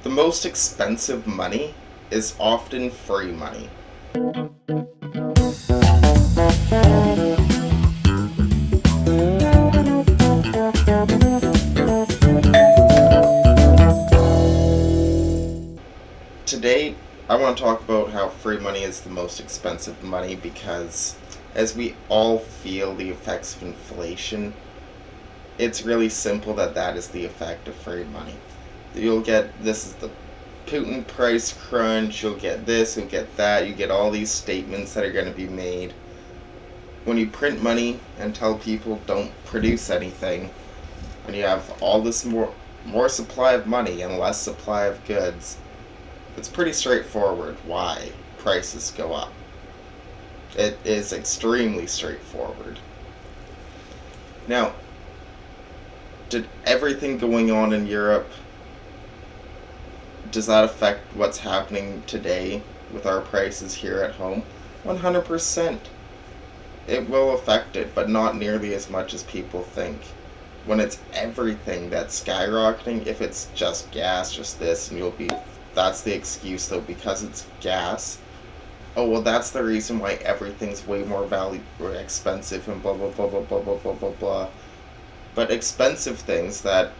The most expensive money is often free money. Today, I want to talk about how free money is the most expensive money because as we all feel the effects of inflation, it's really simple that is the effect of free money. This is the Putin price crunch, you'll get this, you'll get that, you get all these statements that are going to be made. When you print money and tell people don't produce anything, and you have all this more supply of money and less supply of goods, it's pretty straightforward why prices go up. It is extremely straightforward. Now, did everything going on in Europe, does that affect what's happening today with our prices here at home? 100%. It will affect it, but not nearly as much as people think. When it's everything that's skyrocketing, if it's just gas, just this, and that's the excuse though, because it's gas. Oh, well, that's the reason why everything's way more expensive and blah, blah, blah, blah, blah, blah, blah, blah, blah. But expensive things that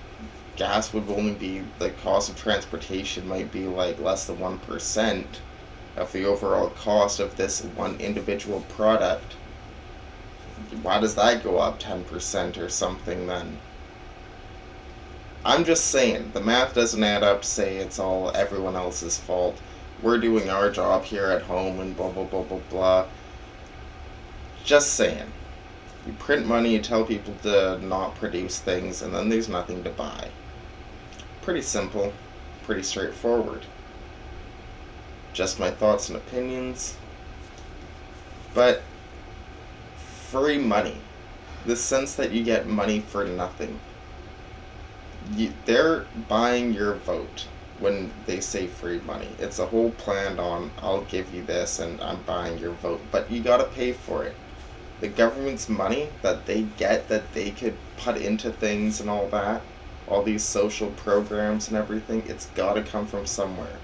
gas would only be, the cost of transportation might be like less than 1% of the overall cost of this one individual product. Why does that go up 10% or something then? I'm just saying, the math doesn't add up. Say it's all everyone else's fault. We're doing our job here at home and blah, blah, blah, blah, blah. Just saying. You print money, you tell people to not produce things, and then there's nothing to buy. Pretty simple, pretty straightforward. Just my thoughts and opinions. But free money, the sense that you get money for nothing. They're buying your vote when they say free money. It's a whole plan on, I'll give you this and I'm buying your vote, but you gotta pay for it. The government's money that they get, that they could put into things and all that, all these social programs and everything, it's gotta come from somewhere.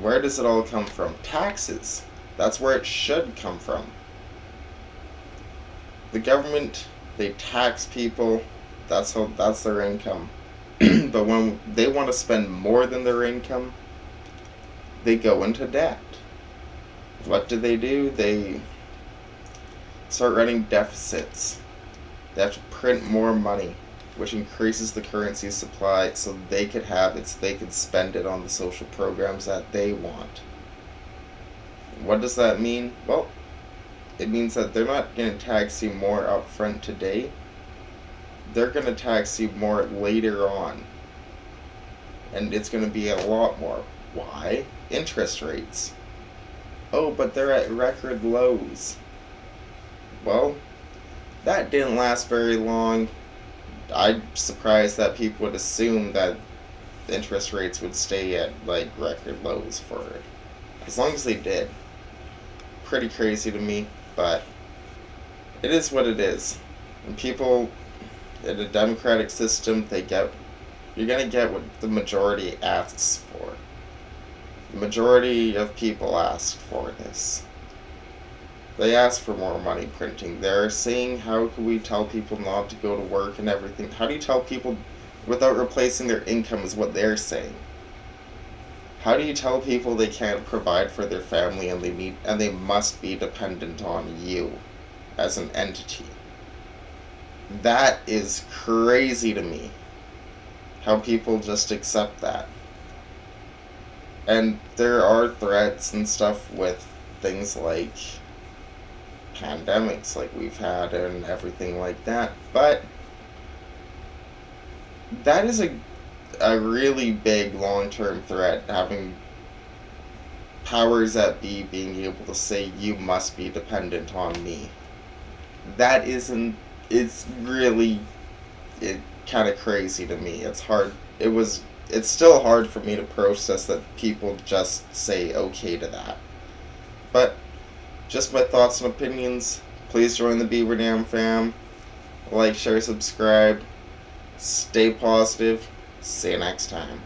Where does it all come from? Taxes. That's where it should come from. The government, they tax people, that's their income. But when they want to spend more than their income, they go into debt. What do? They start running deficits. They have to print more money, which increases the currency supply so they could have it, so they could spend it on the social programs that they want. What does that mean? Well, it means that they're not going to tax you more upfront today. They're going to tax you more later on. And it's going to be a lot more. Why? Interest rates. Oh, but they're at record lows. Well, that didn't last very long. I'm surprised that people would assume that interest rates would stay at like record lows for it. As long as they did. Pretty crazy to me, but it is what it is. And people in a democratic system, you're going to get what the majority asks for. The majority of people asked for this. They asked for more money printing. They're saying, how can we tell people not to go to work and everything? How do you tell people without replacing their income is what they're saying? How do you tell people they can't provide for their family and they must be dependent on you as an entity? That is crazy to me. How people just accept that. And there are threats and stuff with things like pandemics like we've had and everything like that. But that is a really big long-term threat, having powers that be being able to say you must be dependent on me. It's really kind of crazy to me. It's still hard for me to process that people just say okay to that. But just my thoughts and opinions. Please join the Beaver Dam fam. Like, share, subscribe. Stay positive. See you next time.